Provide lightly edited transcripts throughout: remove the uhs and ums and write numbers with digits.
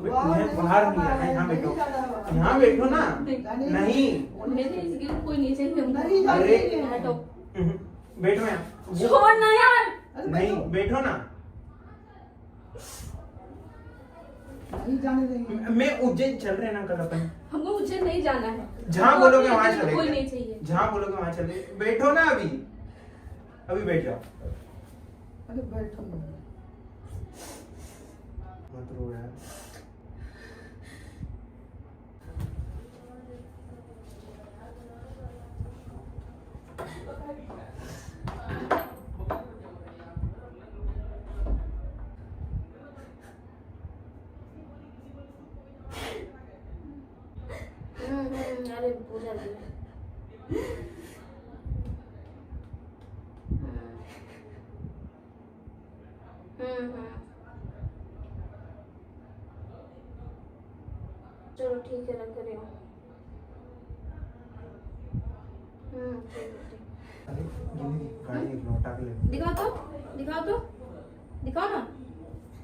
बाहर नहीं आना, यहाँ बैठो, यहाँ बैठो ना। नहीं कोई नहीं चाहिए। अरे हटो, बैठो यहाँ। छोड़ ना यार। नहीं बैठो ना। नहीं जाने देंगे। मैं उज्जैन चल रहे ना कल अपन। हमको उज्जैन नहीं जाना है। जहाँ बोलोगे वहाँ कोई चलेंगे। नहीं चाहिए। जहाँ बोलोगे वहाँ चले। बैठो ना अभी, अभी बैठ जाओ। अरे बैठो ना। मत रो यार। अरे पूजा दी। चलो ठीक है, रख रही हूँ। अरे गाड़ी एक लौटा के ले। दिखाओ तो, दिखाओ तो, दिखाओ ना,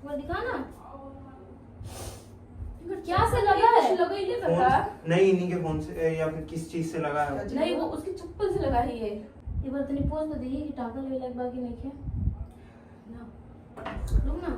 वो दिखाओ ना। क्या से लगा है? लगा ही नहीं पता। नहीं, इन्हीं के फोन से या फिर किस चीज से लगा है? नहीं, वो उसकी चप्पल से लगा है ये। ये बार तनी पोज तो देखिए कि टाका ले लग बाकी नहीं है ना। रुक ना।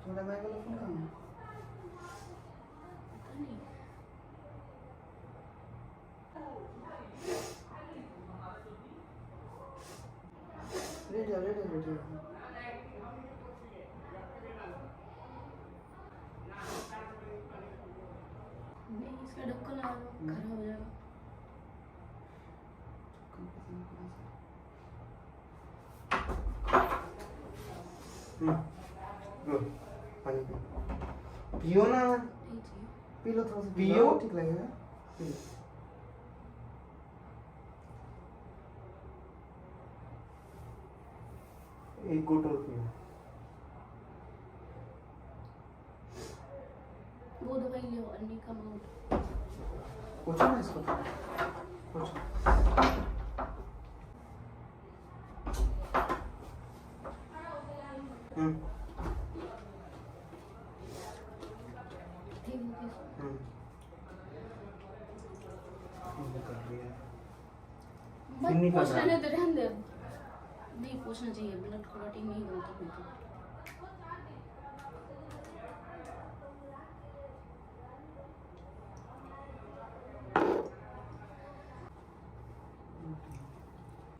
थोड़ा भाई वाला फोन कहाँ है? ले जाओ, ले जाओ, ले जाओ। नहीं, इसका ढक्कन खराब हो जाएगा। लो, पानी पियो। पियो ना। नहीं चाहिए। पी लो थोड़ा सा। पियो। ठीक लगेगा। P low. एक घूंट और पियो। वो दवाई ले अन्नी का माउंट। पूछो ना इसको। पूछो। ठीक है। मत नहीं कर पूछना, रहा। नहीं तो रहने दे। नहीं पूछना चाहिए, ब्लड क्लॉटिंग नहीं होती है।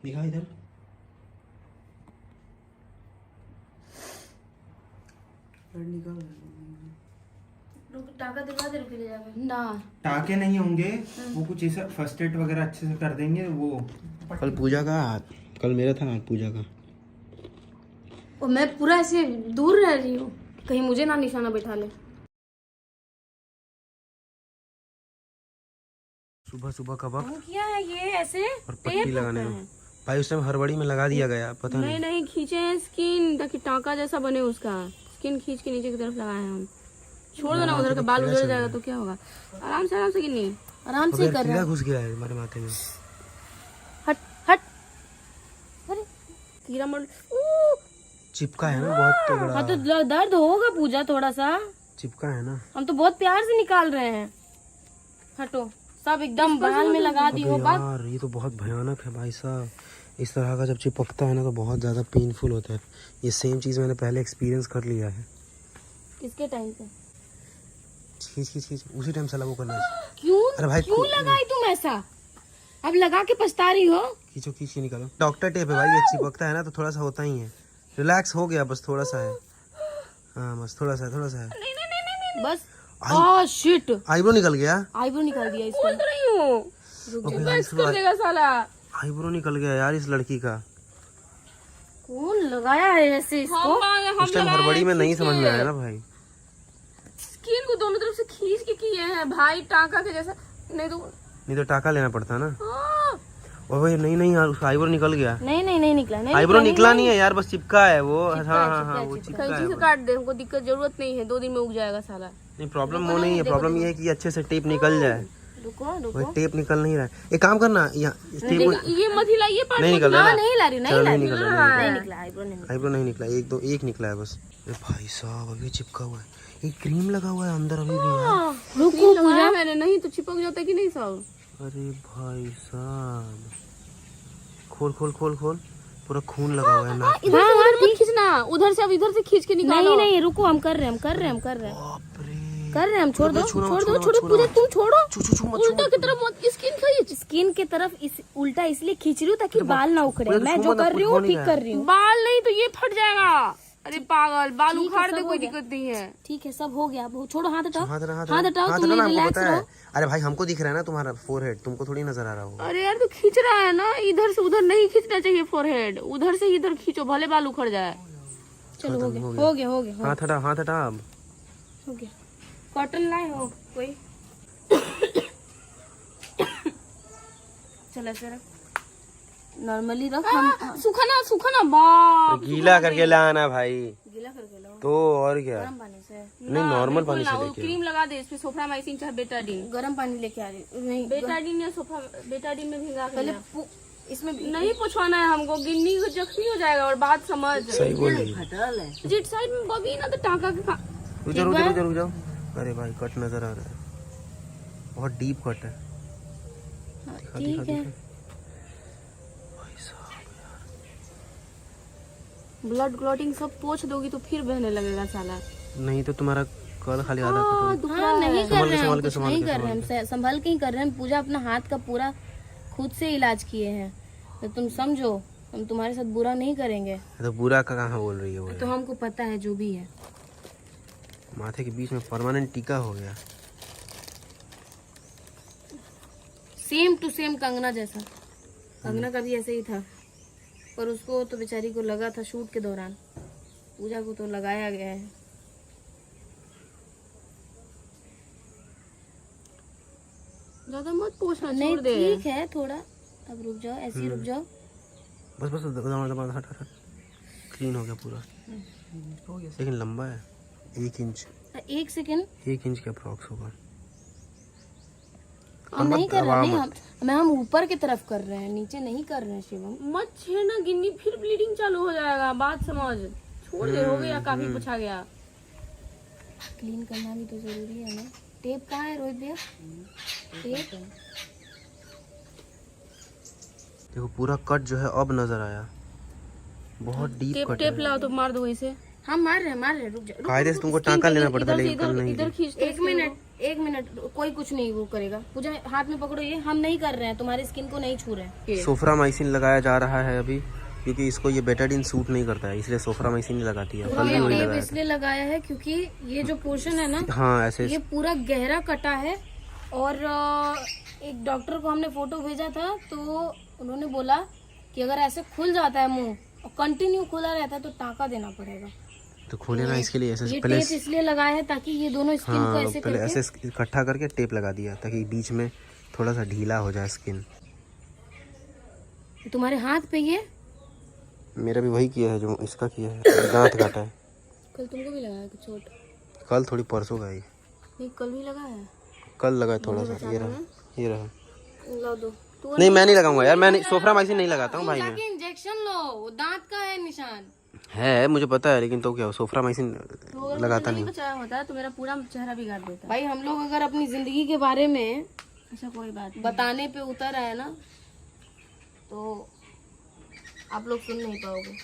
दिखा इधर। ब्लड निकाल। रुक, टाका दिखा दे, रुक ले जाके ना। टाके नहीं होंगे, वो कुछ ऐसा फर्स्ट एड वगैरह अच्छे से कर देंगे वो। कल पूजा का कल मेरा था आज पूजा का। और मैं पूरा ऐसे दूर रह रही हूँ, कहीं मुझे ना निशाना बैठा ले। सुबह सुबह का वक्त क्या है ये ऐसे और पट्टी लगाने में भाई उस टाइम हड़बड़ी में लगा दिया गया, पता नहीं नहीं। नहीं खींचे हैं स्किन ताकि टाका जैसा बने, उसका स्किन खींच के नीचे की तरफ लगाए हैं हम। छोड़ दो ना, उधर का बाल उधर जाएगा तो क्या होगा। आराम से गिनी, आराम से कर रहा कीड़ा है। घुस गया है हमारे माथे में। हट हट। अरे कीड़ा मर चिपका है ना बहुत तगड़ा। हाँ तो दर्द होगा पूजा, थोड़ा सा। चिपका है ना। हम तो बहुत प्यार से निकाल रहे हैं। हटो, सब एकदम बाल में लगा दी हो अबे बात। यार ये तो बहुत भयानक है भाई साहब। इस तरह का जब चिपकता है ना तो बहुत ज़्यादा पेनफुल होता है। ये सेम चीज़ मैंने पहले एक्सपीरियंस कर लिया है। किसके टाइम पे? खींच खींच खींच उसी टाइम से लगो करना। क्यों? अरे भाई क्यों लगाई तुम ऐसा? अब लगा के पछता रही हो? खींचो खींच के निकालो। डॉक्टर टेप है भाई, ये चिपकता है ना तो थोड़ा सा होता ही है। रिलैक्स हो गया, बस थोड़ा सा है। हाँ बस थोड़ा सा है, थोड़ा सा है। नहीं बस। ओह शिट, आईब्रो निकल गया। आईब्रो निकाल दिया इसका। बोल रही हूँ, रुक जा, अबे बस कर देगा साला। आईब्रो निकल गया यार इस लड़की का। कौन लगाया है ऐसे इसको? उस टाइम हड़बड़ी में नहीं समझ में आया ना भाई। स्किन को दोनों तरफ से खींच के किए हैं भाई, टांका के जैसा। नहीं तो टाका लेना पड़ता ना। हाँ। और भाई नहीं यार, उसका आईब्रो निकल गया। नहीं निकला। नहीं आईब्रो निकला नहीं है यार, बस चिपका है वो। हाँ वो चिपका कैंची है। से काट दे, हमको दिक्कत जरूरत नहीं है, 2 दिन में उग जाएगा साला। नहीं प्रॉब्लम वो नहीं है, प्रॉब्लम ये है कि अच्छे से टेप निकल जाए। रुको भाई टेप निकल नहीं रहा है। एक काम करना, टेप ये मत हिलाइए, नहीं निकल रहा है। नहीं ला रही, नहीं निकल रहा है। नहीं निकला आईब्रो नहीं निकला, एक निकला है बस। अरे भाई साहब अभी चिपका हुआ है, एक क्रीम लगा हुआ है अंदर अभी भी यार। रुको पूजा, मैंने नहीं तो चिपक जाता कि नहीं सब। अरे भाई साहब खोल पूरा खून लगा हुआ है ना। इधर से मत खींचना, उधर से अब इधर से खींच के निकालो। नहीं रुको, हम कर रहे हैं हम। छोड़ दो पूजा, तुम छोड़ो। उल्टा की तरफ मत, स्किन की तरफ इस उल्टा इसलिए खींच रही हूँ ताकि बाल ना उखड़े। मैं जो कर रही हूँ ठीक कर रही हूँ। बाल नहीं तो ये फट जाएगा। अरे पागल, बाल उखाड़ दे, कोई दिक्कत नहीं है। ठीक है, सब हो गया। छोड़ो, हाथ हटाओ, तुम रिलैक्स रहो। अरे भाई हमको दिख रहा है ना तुम्हारा फोरहेड, तुमको थोड़ी नजर आ रहा होगा। अरे यार तो खींच रहा है ना, इधर से उधर नहीं खींचना चाहिए फोरहेड, उधर से इधर खींचो, भले बाल उखड़ जाए। चलो हो गया। हाथ हटा अब। हो गया। कॉटन लाए हो कोई? चल ऐसे रख, नॉर्मली रख। सूखा ना बाप, गीला करके लाना भाई। गीला करके लाओ तो और क्या? गर्म पानी से नहीं, नॉर्मल पानी से लेके। क्रीम लगा दे इसमें, सोफ्रामाइसिन चाहे बेटाडीन। गर्म पानी लेके आ रही। नहीं, बेटाडीन या बेटाडीन में भिगा के पहले इसमें नहीं पूछवाना है हमको, गिन्नी जख्मी हो जाएगा। और बात समझ, सही बोल रही है। जिट साइड में बबी ना तो टांका के रुक जाओ। अरे भाई कट नजर आ रहा है, बहुत डीप कट है। ठीक है। ब्लड क्लॉटिंग सब पोंछ दोगी तो फिर बहने लगेगा साला। नहीं तो तुम्हारा कल खाली आधा नहीं कर रहे हैं हम, संभल के ही कर रहे हैं। पूजा अपना हाथ का पूरा खुद से इलाज किए हैं, तो तुम समझो, हम तुम्हारे साथ बुरा नहीं करेंगे। तो बुरा का कहाँ बोल रही है वो? तो हमको पता है जो भी है। माथे के बीच में परमानेंट टीका हो गया, सेम टू सेम कंगना जैसा। कंगना का भी ऐसे ही था, पर उसको तो बेचारी को लगा था शूट के दौरान, पूजा को तो लगाया गया है। ज्यादा मत पूछना, छोड़ दे। ठीक है, थोड़ा अब रुक जाओ, ऐसे ही रुक जाओ। बस हट। क्लीन हो गया पूरा, लेकिन लंबा है 1 इंच। 1 सेकेंड, 1 इंच का अप्रॉक्स होगा। हम नहीं कर रहे हैं, हम ऊपर की तरफ कर रहे हैं, नीचे नहीं कर रहे हैं। शिवम मत छेड़ना गिन्नी, फिर ब्लीडिंग चालू हो जाएगा। बात समझ, छोड़ दे, हो गया, काफी पूछा गया। क्लीन करना भी तो जरूरी है ना। टेप कहाँ है रोहित भैया? टेप देखो पूरा कट जो है अब नजर आया, बहुत डीप कट है। टेप लाओ तो मार दो इसे। हम मार रहे, रुक जा। कायदे से तुमको टांका लेना पड़ता है, लेकिन नहीं। इधर खींच। 1 मिनट, कोई कुछ नहीं वो करेगा। पूजा हाथ में पकड़ो, ये हम नहीं कर रहे हैं, तुम्हारी स्किन को नहीं छू रहे हैं। सोफ्रामाइसिन लगाया जा रहा है अभी, क्योंकि इसको ये बेटाडीन सूट नहीं करता है, इसलिए सोफ्रामाइसिन लगाती है। कल भी वही लगाया, इसलिए लगाया है क्योंकि ये जो पोर्शन है ना, हाँ ऐसे ये पूरा गहरा कटा है। और एक डॉक्टर को हमने फोटो भेजा था, तो उन्होंने बोला कि अगर ऐसे खुल जाता है मुंह और कंटिन्यू खुला रहता है तो टांका देना पड़ेगा। तो खोले ना, इसके लिए ऐसे ये पहले टेप इसलिए लगाया है ताकि ये दोनों स्किन को ऐसे पहले करके ऐसे इकट्ठा करके टेप लगा दिया, ताकि बीच में थोड़ा सा ढीला हो जाए स्किन। तुम्हारे हाथ पे ये मेरा भी वही किया है जो इसका किया है, दांत काटा है। कल तुमको भी लगाया कुछ चोट? कल थोड़ी परसों का ही। नहीं, कल भी लगाया, कल लगा थोड़ा सा। ये रहा। ला दो। नहीं मैं नहीं लगाऊंगा यार, मैं सोफ्रामाइसिन नहीं लगाता हूँ भाई। मैं इंजेक्शन लो, दांत का है निशान है, मुझे पता है, लेकिन तो क्या सोफ्रामाइसिन लगाता नहीं। बचाया होता है तो मेरा पूरा चेहरा बिगाड़ देता। भाई हम लोग अगर अपनी जिंदगी के बारे में ऐसा कोई बात बताने पे उतर आए ना, तो आप लोग सुन नहीं पाओगे।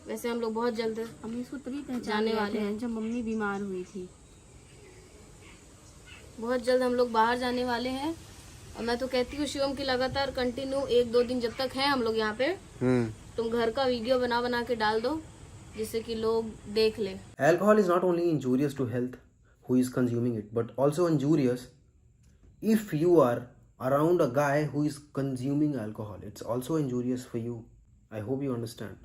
वैसे हम लोग बहुत जल्द हम इसको तभी पहचानने वाले हैं जब मम्मी बीमार हुई थी। बहुत जल्द हम लोग बाहर जाने वाले हैं, और मैं तो कहती हूँ शिवम की लगातार कंटिन्यू 1-2 दिन जब तक है हम लोग यहाँ पे, तुम घर का वीडियो बना के डाल दो, जिससे कि लोग देख ले। Alcohol is not only injurious to health who is consuming it, but also injurious if you are around a guy who is consuming alcohol. It's also injurious for you. I hope you understand.